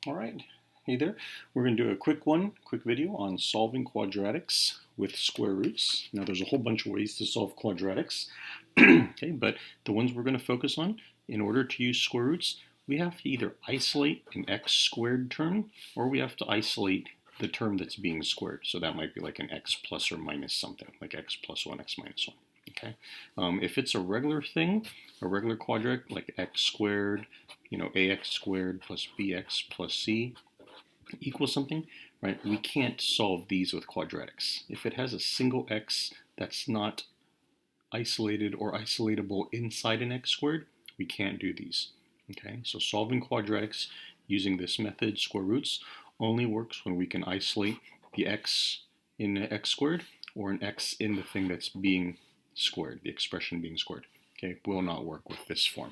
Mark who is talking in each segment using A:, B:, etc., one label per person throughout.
A: All right, hey there. We're going to do a quick video on solving quadratics with square roots. Now there's a whole bunch of ways to solve quadratics, okay, but the ones we're going to focus on, in order to use square roots, we have to either isolate an x squared term, or we have to isolate the term that's being squared. So that might be like an x plus or minus something, like x plus 1, x minus 1. Okay, if it's a regular thing, a regular quadratic like x squared, ax squared plus bx plus c equals something, right? We can't solve these with quadratics. If it has a single x that's not isolated or isolatable inside an x squared, we can't do these. Okay, so solving quadratics using this method, square roots, only works when we can isolate the x in the x squared or an x in the thing that's being squared, the expression being squared. Okay, will not work with this form.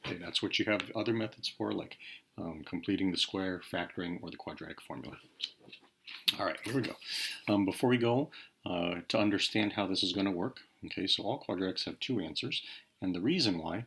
A: Okay, that's what you have other methods for, like completing the square, factoring, or the quadratic formula. All right, here we go. Before we go, to understand how this is going to work, okay, so all quadratics have two answers, and the reason why,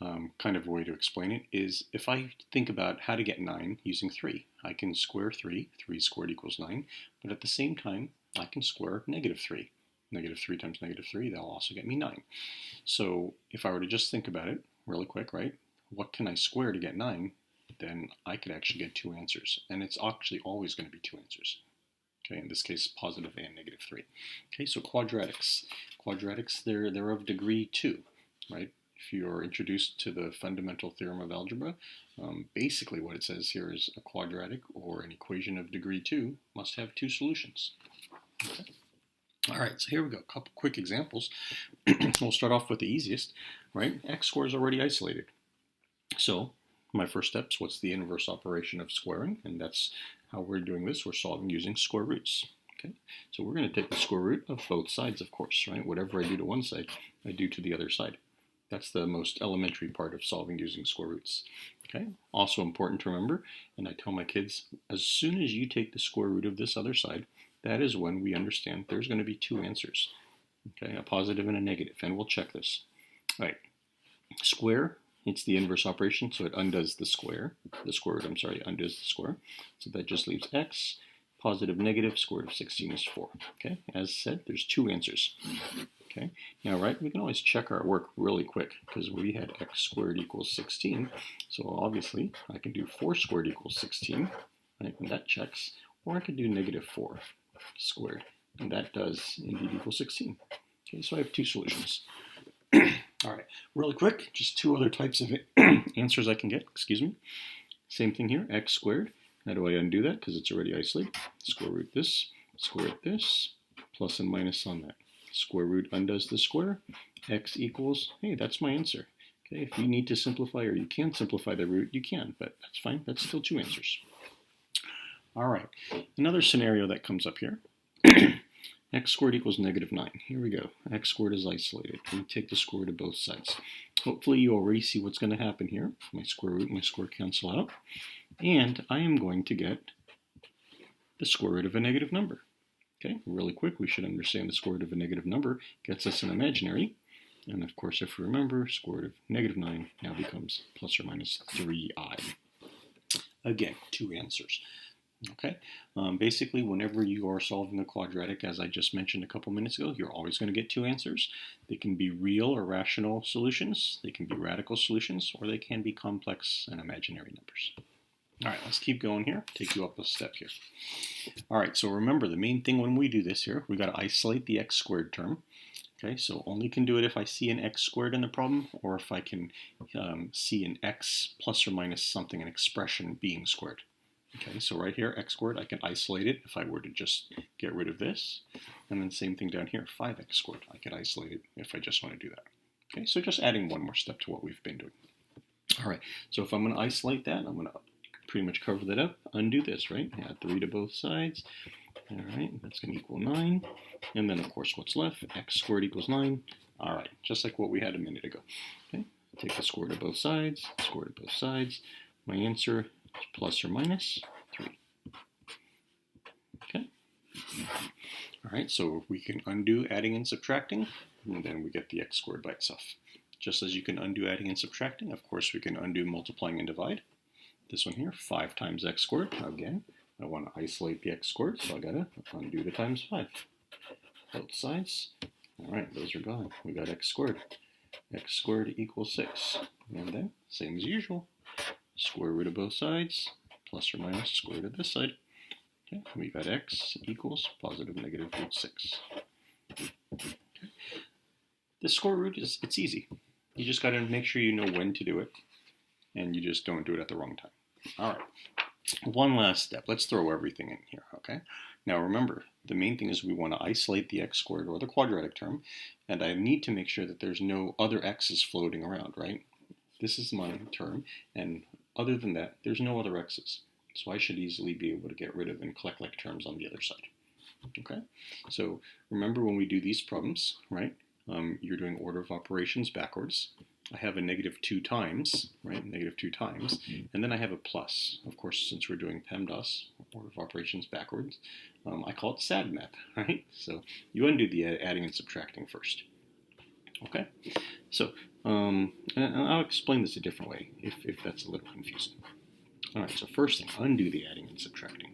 A: kind of a way to explain it, is if I think about how to get 9 using 3, I can square 3, 3 squared equals 9, but at the same time, I can square negative 3. Negative 3 times negative 3, that'll also get me 9. So if I were to just think about it really quick, right, what can I square to get 9? Then I could actually get two answers, and it's actually always going to be two answers. Okay, in this case, positive and negative 3. Okay, so quadratics. Quadratics, they're of degree 2, right? If you're introduced to the fundamental theorem of algebra, basically what it says here is a quadratic or an equation of degree 2 must have two solutions. Okay. All right, so here we go. A couple quick examples. We'll start off with the easiest, right? X squared is already isolated. So my first step is what's the inverse operation of squaring, and that's how we're doing this. We're solving using square roots. Okay, so we're going to take the square root of both sides, of course, right? Whatever I do to one side, I do to the other side. That's the most elementary part of solving using square roots. Okay, also important to remember, and I tell my kids, as soon as you take the square root of this other side, that is when we understand there's going to be two answers. Okay, a positive and a negative, and we'll check this. All right, square, it's the inverse operation, so it undoes the square. The square root, undoes the square. So that just leaves x. Positive, negative, square root of 16 is 4. Okay, as said, there's two answers. Okay, now, right, we can always check our work really quick because we had x squared equals 16. So obviously, I can do 4 squared equals 16, right, and that checks. Or I could do negative 4 squared, and that does indeed equal 16. Okay, so I have two solutions. All right, really quick, just two other types of answers I can get, excuse me. Same thing here, x squared. How do I undo that? Because it's already isolated. Square root this, plus and minus on that. Square root undoes the square. X equals, hey, that's my answer. Okay, if you need to simplify or you can simplify the root, you can, but that's fine. That's still two answers. All right, another scenario that comes up here. X squared equals negative 9. Here we go. X squared is isolated. We take the square root of both sides. Hopefully you already see what's going to happen here. My square root and my square cancel out. And I am going to get the square root of a negative number. Okay, really quick, we should understand the square root of a negative number gets us an imaginary. And of course, if we remember, square root of negative 9 now becomes plus or minus 3i. Again, two answers. Okay, basically whenever you are solving a quadratic, as I just mentioned a couple minutes ago, you're always going to get two answers. They can be real or rational solutions, they can be radical solutions, or they can be complex and imaginary numbers. All right, let's keep going here, take you up a step here. All right, so remember the main thing when we do this here, we got to isolate the x squared term. Okay, so only can do it if I see an x squared in the problem, or if I can see an x plus or minus something, an expression being squared. Okay, so right here, x squared, I can isolate it if I were to just get rid of this. And then same thing down here, 5x squared. I could isolate it if I just want to do that. Okay, so just adding one more step to what we've been doing. All right, so if I'm going to isolate that, I'm going to pretty much cover that up, undo this, right? Add 3 to both sides. All right, that's going to equal 9. And then, of course, what's left? X squared equals 9. All right, just like what we had a minute ago. Okay, take the square root of both sides, square root of both sides. My answer plus or minus 3. Okay. All right, so we can undo adding and subtracting, and then we get the x squared by itself. Just as you can undo adding and subtracting, of course, we can undo multiplying and divide. This one here, 5 times x squared. Again, I want to isolate the x squared, so I got to undo the times 5. Both sides. All right, those are gone. We got x squared. X squared equals 6. And then, same as usual, square root of both sides, plus or minus square root of this side. Okay, we got x equals positive negative root 6. Okay. The square root it's easy. You just got to make sure you know when to do it, and you just don't do it at the wrong time. All right. One last step. Let's throw everything in here, okay? Now remember, the main thing is we want to isolate the x squared or the quadratic term, and I need to make sure that there's no other x's floating around, right? This is my term, and other than that, there's no other x's. So I should easily be able to get rid of and collect like terms on the other side. Okay? So remember when we do these problems, right? You're doing order of operations backwards. I have a negative 2 times, right? Negative 2 times. And then I have a plus. Of course, since we're doing PEMDAS, order of operations backwards, I call it SAD map, right? So you undo the adding and subtracting first. Okay? So, and I'll explain this a different way if that's a little confusing. All right, so first thing, undo the adding and subtracting.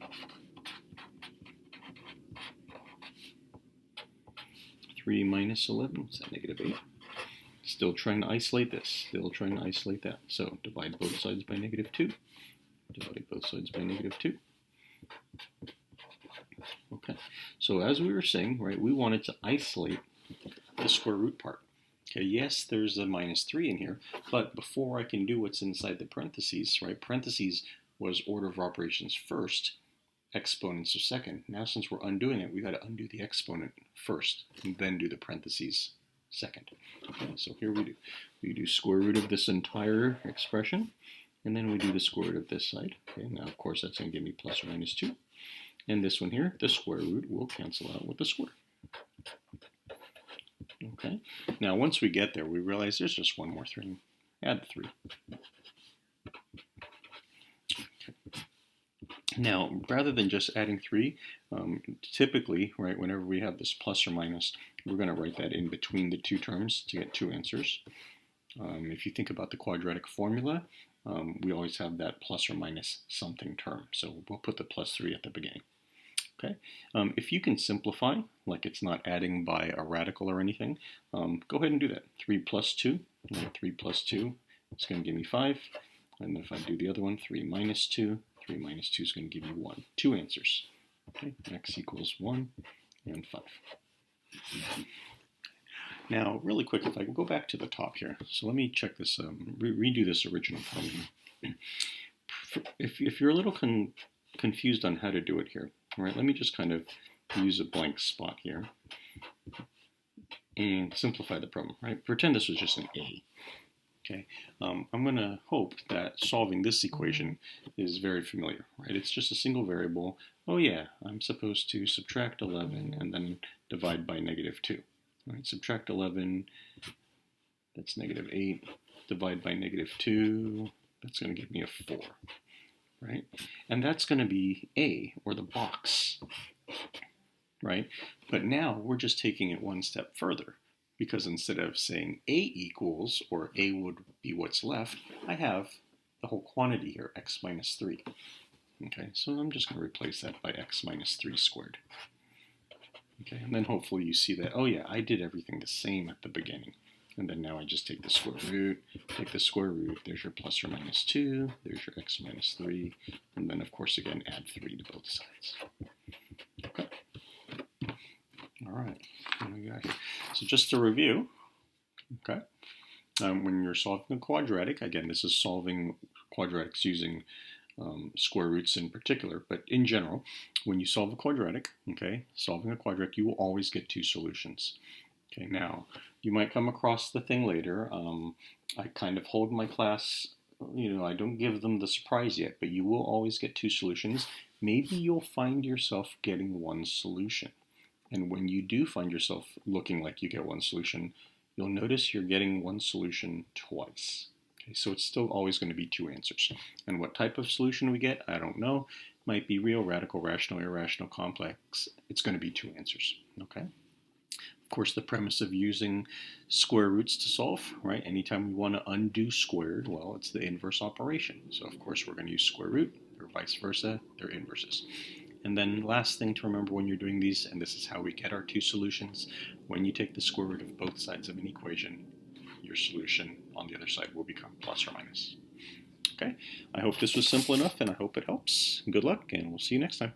A: 3 minus 11, is that negative 8? Still trying to isolate this, still trying to isolate that. So divide both sides by negative 2. Divide both sides by negative 2. Okay, so as we were saying, right, we wanted to isolate the square root part. Okay, yes, there's a minus 3 in here, but before I can do what's inside the parentheses, right, parentheses was order of operations first, exponents are second. Now since we're undoing it, we got to undo the exponent first, and then do the parentheses second. Okay, so here we do square root of this entire expression, and then we do the square root of this side. Okay, now of course that's going to give me plus or minus 2. And this one here, the square root will cancel out with the square. Okay, now once we get there, we realize there's just one more thing. Add 3. Okay. Now, rather than just adding 3, typically, right, whenever we have this plus or minus, we're going to write that in between the two terms to get two answers. If you think about the quadratic formula, we always have that plus or minus something term. So we'll put the plus 3 at the beginning. Okay. If you can simplify, like it's not adding by a radical or anything, go ahead and do that. 3 plus 2, 3 plus 2 is going to give me 5. And then if I do the other one, 3 minus 2, 3 minus 2 is going to give you 1. 2 answers. Okay, x equals 1 and 5. Now, really quick, if I can go back to the top here. So let me check this, redo this original problem. If you're a little confused on how to do it here, all right, let me just kind of use a blank spot here and simplify the problem, right? Pretend this was just an A. Okay, I'm going to hope that solving this equation is very familiar, right? It's just a single variable. Oh yeah, I'm supposed to subtract 11 and then divide by negative 2. All right, subtract 11, that's negative 8. Divide by negative 2, that's going to give me a 4, right? And that's going to be A, or the box, right? But now we're just taking it one step further. Because instead of saying A equals, or A would be what's left, I have the whole quantity here, x minus 3. Okay, so I'm just going to replace that by x minus 3 squared. Okay, and then hopefully you see that, oh yeah, I did everything the same at the beginning. And then now I just take the square root, there's your plus or minus 2, there's your x minus 3, and then of course again add 3 to both sides. Okay. All right, so just to review, okay, when you're solving a quadratic, again, this is solving quadratics using square roots in particular, but in general, when you solve a quadratic, okay, solving a quadratic, you will always get 2 solutions. Okay, now, you might come across the thing later. I kind of hold my class, I don't give them the surprise yet, but you will always get 2 solutions. Maybe you'll find yourself getting 1 solution. And when you do find yourself looking like you get 1 solution, you'll notice you're getting 1 solution twice. Okay, so it's still always going to be 2 answers. And what type of solution we get, I don't know. Might be real, radical, rational, irrational, complex. It's going to be 2 answers. Okay. Of course, the premise of using square roots to solve, right? Anytime we want to undo squared, well, it's the inverse operation. So, of course, we're going to use square root, or vice versa, they're inverses. And then last thing to remember when you're doing these, and this is how we get our two solutions, when you take the square root of both sides of an equation, your solution on the other side will become plus or minus. Okay, I hope this was simple enough, and I hope it helps. Good luck, and we'll see you next time.